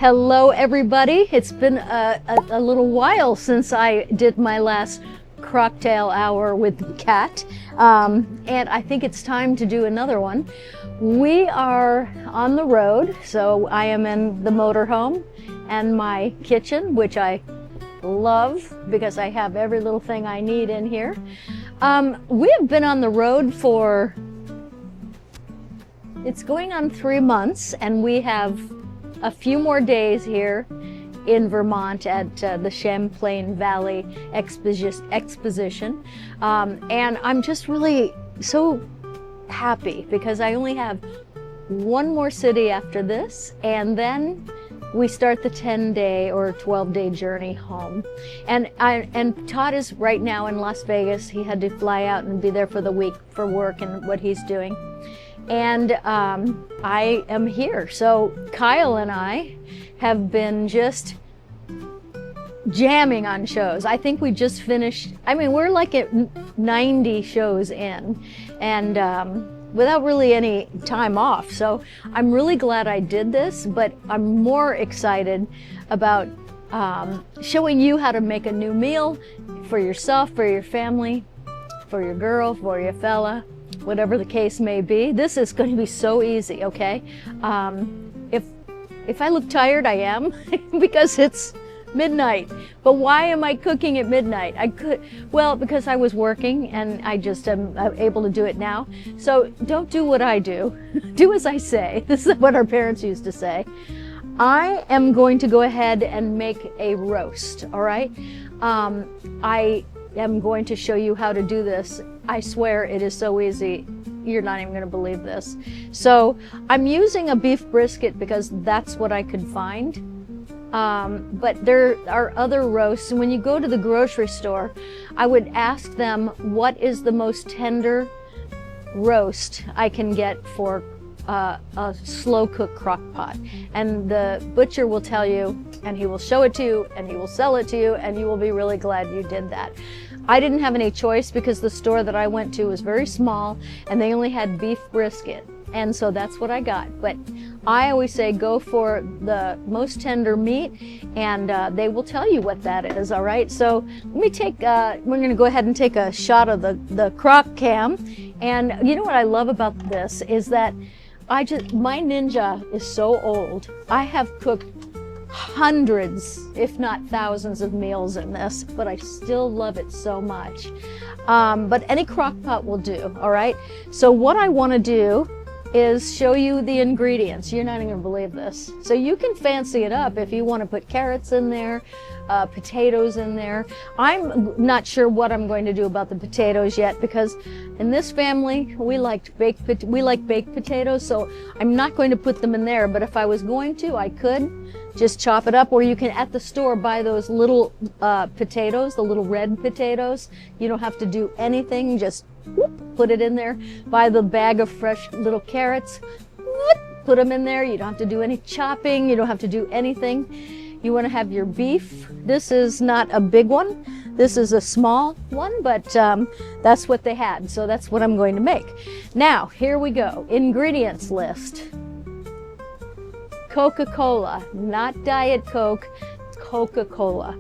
Hello everybody. It's been a little while since I did my last CrockTail hour with Kat, and I think it's time to do another one. We are on the road, so I am in the motorhome and my kitchen, which I love because I have every little thing I need in here. We have been on the road for, it's going on 3 months, and we have a few more days here in Vermont at the Champlain Valley Exposition. And I'm just really so happy because I only have one more city after this, and then we start the 10-day or 12-day journey home. And Todd is right now in Las Vegas. He had to fly out and be there for the week for work and what he's doing. And I am here. So Kyle and I have been just jamming on shows. I think we just finished, I mean, we're like at 90 shows in, and without really any time off. So I'm really glad I did this, but I'm more excited about showing you how to make a new meal for yourself, for your family, for your girl, for your fella, whatever the case may be. This is going to be so easy, okay? If I look tired, I am because it's midnight. But why am I cooking at midnight? Well, because I was working and I just am able to do it now. So don't do what I do. Do as I say. This is what our parents used to say. I am going to go ahead and make a roast, all right? I am going to show you how to do this. I swear it is so easy. You're not even going to believe this. So I'm using a beef brisket because that's what I could find. But there are other roasts. And when you go to the grocery store, I would ask them what is the most tender roast I can get for a slow cook crock pot. And the butcher will tell you, and he will show it to you, and he will sell it to you, and you will be really glad you did that. I didn't have any choice because the store that I went to was very small and they only had beef brisket. And so that's what I got. But I always say go for the most tender meat, and they will tell you what that is, all right? So let me take, we're gonna go ahead and take a shot of the crock cam. And you know what I love about this is that my Ninja is so old. I have cooked hundreds, if not thousands of meals in this, but I still love it so much. But any crock pot will do, all right? So what I wanna do is show you the ingredients. You're not even gonna believe this. So you can fancy it up if you wanna put carrots in there, potatoes in there. I'm not sure what I'm going to do about the potatoes yet because in this family, we like baked potatoes, so I'm not going to put them in there, but if I was going to, I could just chop it up, or you can at the store buy those little potatoes, the little red potatoes. You don't have to do anything, just whoop, put it in there. Buy the bag of fresh little carrots, whoop, put them in there. You don't have to do any chopping, you don't have to do anything. You want to have your beef. This is not a big one, this is a small one, but that's what they had, so that's what I'm going to make. Now, here we go. Ingredients list. Coca-Cola, not Diet Coke, Coca-Cola,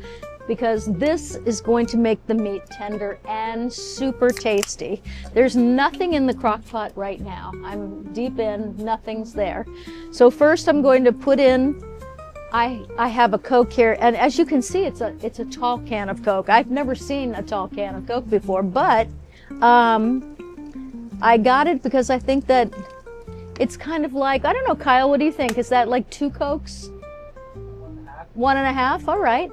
because this is going to make the meat tender and super tasty. There's nothing in the crock pot right now. I'm deep in, nothing's there. So first I'm going to put in, I have a Coke here, and as you can see, it's a tall can of Coke. I've never seen a tall can of Coke before, but I got it because I think that it's kind of like, I don't know, Kyle, what do you think? Is that like 2 Cokes? 1.5, all right.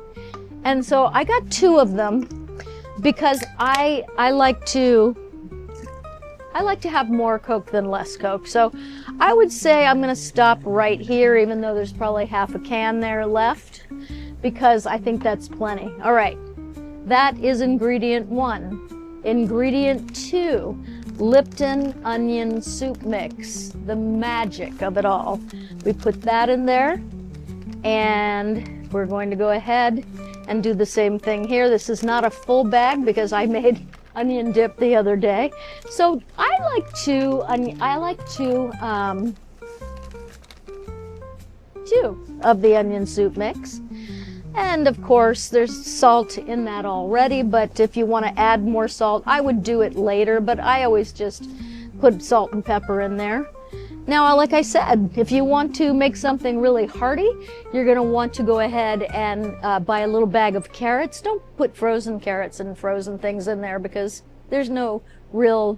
And so I got 2 of them because I like to have more Coke than less Coke. So I would say I'm gonna stop right here, even though there's probably half a can there left, because I think that's plenty. All right, that is ingredient 1. Ingredient 2. Lipton onion soup mix, the magic of it all. We put that in there, and we're going to go ahead and do the same thing here. This is not a full bag because I made onion dip the other day. So I like to 2 of the onion soup mix. And of course, there's salt in that already, but if you want to add more salt, I would do it later, but I always just put salt and pepper in there. Now, like I said, if you want to make something really hearty, you're going to want to go ahead and buy a little bag of carrots. Don't put frozen carrots and frozen things in there because there's no real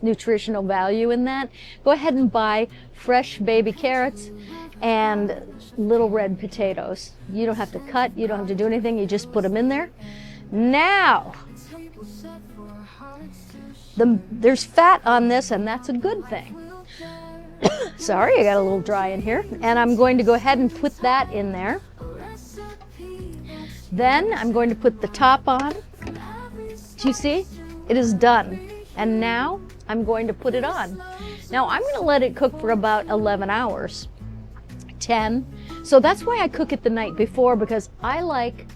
nutritional value in that. Go ahead and buy fresh baby carrots and little red potatoes. You don't have to cut, you don't have to do anything, you just put them in there. Now, there's fat on this, and that's a good thing. Sorry, I got a little dry in here. And I'm going to go ahead and put that in there. Then I'm going to put the top on. Do you see? It is done. And now I'm going to put it on. Now I'm going to let it cook for about 11 hours. 10. So that's why I cook it the night before, because I like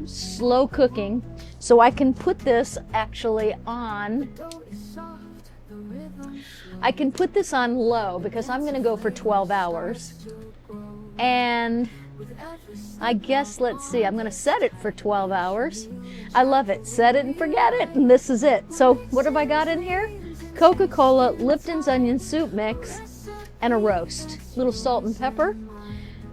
slow cooking. So I can put this actually on, I can put this on low because I'm going to go for 12 hours. And I guess, let's see, I'm going to set it for 12 hours. I love it. Set it and forget it. And this is it. So what have I got in here? Coca-Cola, Lipton's onion soup mix, and a roast. Little salt and pepper.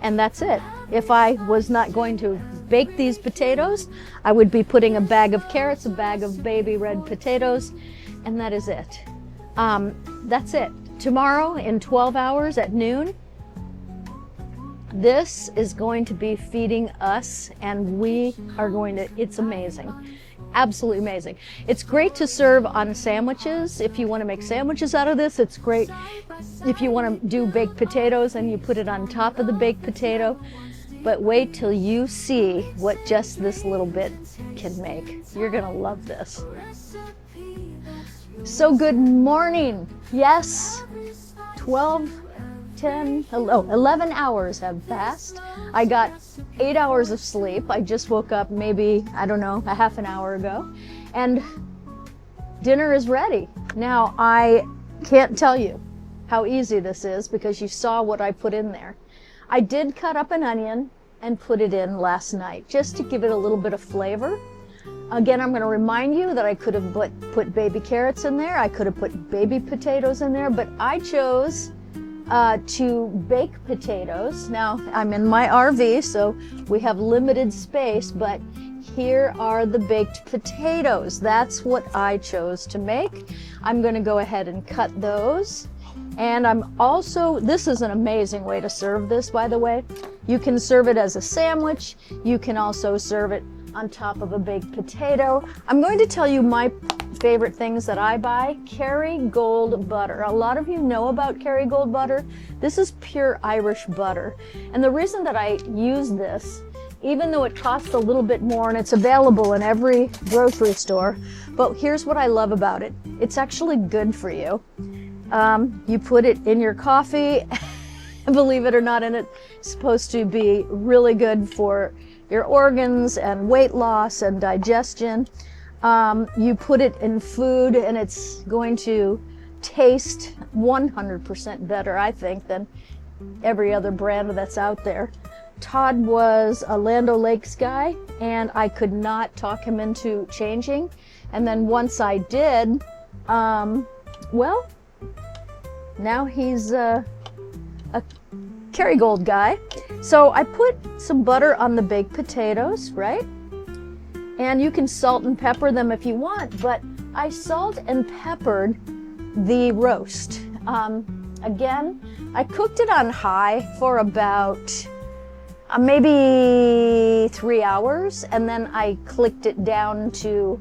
And that's it. If I was not going to bake these potatoes, I would be putting a bag of carrots, a bag of baby red potatoes, and that is it. That's it. Tomorrow in 12 hours at noon, this is going to be feeding us, and we are going to, it's amazing. Absolutely amazing. It's great to serve on sandwiches. If you want to make sandwiches out of this, it's great. If you want to do baked potatoes and you put it on top of the baked potato. But wait till you see what just this little bit can make. You're going to love this. So good morning. Yes, 11 hours have passed. I got 8 hours of sleep. I just woke up maybe, I don't know, a half an hour ago. And dinner is ready. Now, I can't tell you how easy this is because you saw what I put in there. I did cut up an onion and put it in last night just to give it a little bit of flavor. Again, I'm going to remind you that I could have put baby carrots in there. I could have put baby potatoes in there, but I chose to bake potatoes. Now, I'm in my RV, so we have limited space, but here are the baked potatoes. That's what I chose to make. I'm going to go ahead and cut those. And I'm also, this is an amazing way to serve this, by the way. You can serve it as a sandwich. You can also serve it on top of a baked potato. I'm going to tell you my favorite things that I buy. Kerrygold butter. A lot of you know about Kerrygold butter. This is pure Irish butter. And the reason that I use this, even though it costs a little bit more and it's available in every grocery store, but here's what I love about it. It's actually good for you. You put it in your coffee, believe it or not, and it's supposed to be really good for your organs and weight loss and digestion. You put it in food and it's going to taste 100% better, I think, than every other brand that's out there. Todd was a Land O'Lakes guy and I could not talk him into changing. And then once I did, well, now he's a Kerrygold guy. So I put some butter on the baked potatoes, right? And you can salt and pepper them if you want, but I salt and peppered the roast. Again, I cooked it on high for about maybe 3 hours, and then I clicked it down to,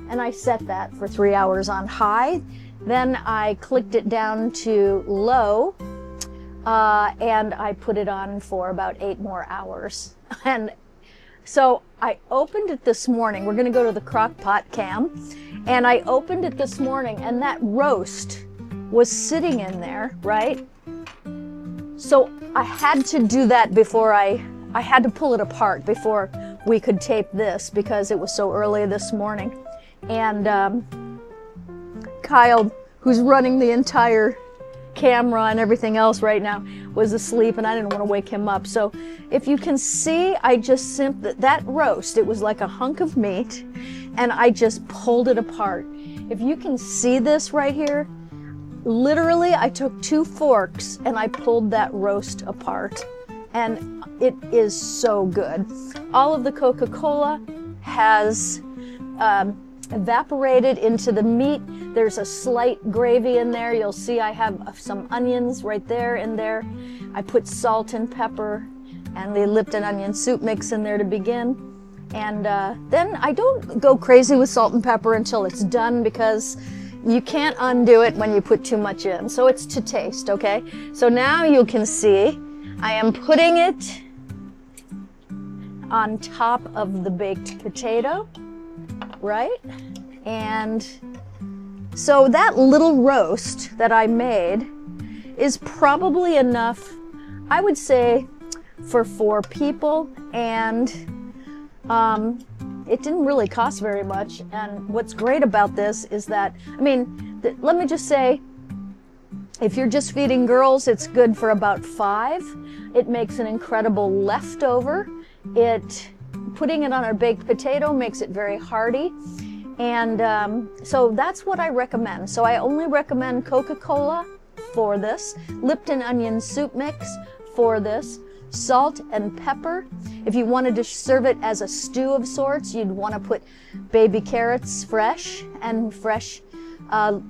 and I set that for 3 hours on high. Then I clicked it down to low, and I put it on for about 8 more hours. And so I opened it this morning. We're going to go to the crockpot cam. And I opened it this morning, and that roast was sitting in there, right? So I had to do that before I had to pull it apart before we could tape this because it was so early this morning. And Kyle, who's running the entire camera and everything else right now was asleep, and I didn't want to wake him up. So if you can see, I just that roast, it was like a hunk of meat, and I just pulled it apart. If you can see this right here, literally I took 2 forks and I pulled that roast apart, and it is so good. All of the Coca-Cola has evaporated into the meat. There's a slight gravy in there. You'll see I have some onions right there in there. I put salt and pepper and the Lipton onion soup mix in there to begin. And then I don't go crazy with salt and pepper until it's done, because you can't undo it when you put too much in. So it's to taste, okay? So now you can see I am putting it on top of the baked potato, right? And so that little roast that I made is probably enough, I would say, for 4 people, and it didn't really cost very much. And what's great about this is that, I mean, let me just say, if you're just feeding girls, it's good for about 5. It makes an incredible leftover. Putting it on a baked potato makes it very hearty. And so that's what I recommend. So I only recommend Coca-Cola for this, Lipton onion soup mix for this, salt and pepper. If you wanted to serve it as a stew of sorts, you'd want to put baby carrots fresh and fresh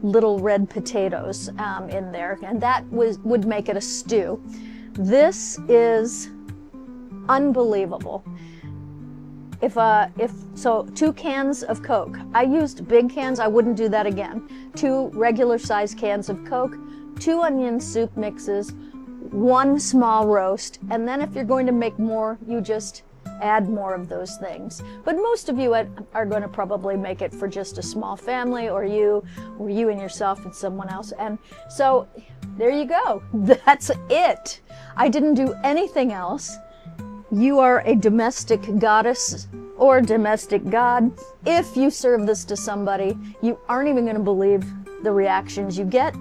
little red potatoes in there, and that would make it a stew. This is unbelievable. So 2 cans of Coke. I used big cans, I wouldn't do that again. 2 regular sized cans of Coke, 2 onion soup mixes, 1 small roast, and then if you're going to make more, you just add more of those things. But most of you are going to probably make it for just a small family, or you and yourself and someone else. And so there you go. That's it. I didn't do anything else. You are a domestic goddess or domestic god. If you serve this to somebody, you aren't even going to believe the reactions you get.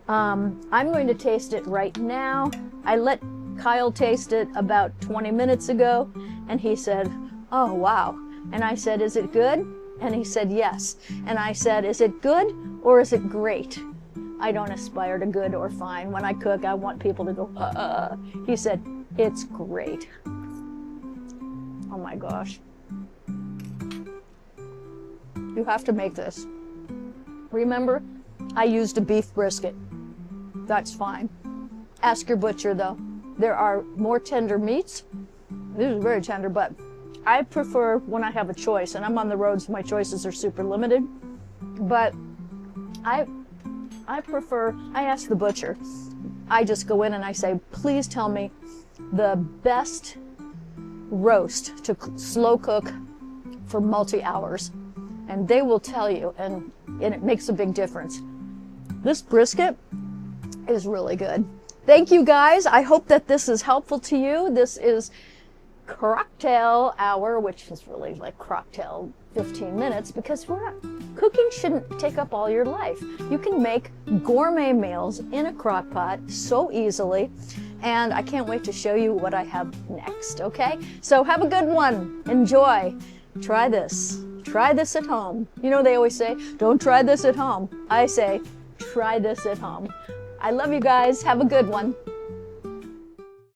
I'm going to taste it right now. I let Kyle taste it about 20 minutes ago, and he said, "Oh, wow." And I said, "Is it good?" And he said, "Yes." And I said, "Is it good or is it great?" I don't aspire to good or fine. When I cook, I want people to go, He said, "It's great." Oh my gosh. You have to make this. Remember, I used a beef brisket. That's fine. Ask your butcher though. There are more tender meats. This is very tender, but I prefer when I have a choice, and I'm on the road, so my choices are super limited. But I ask the butcher. I just go in and I say, "Please tell me the best roast to slow cook for multi-hours." And they will tell you, and it makes a big difference. This brisket is really good. Thank you guys. I hope that this is helpful to you. This is CrockTail hour, which is really like CrockTail 15 minutes, because cooking shouldn't take up all your life. You can make gourmet meals in a crock pot so easily, and I can't wait to show you what I have next, okay? So have a good one. Enjoy. Try this. Try this at home. You know, they always say, don't try this at home. I say, try this at home. I love you guys. Have a good one.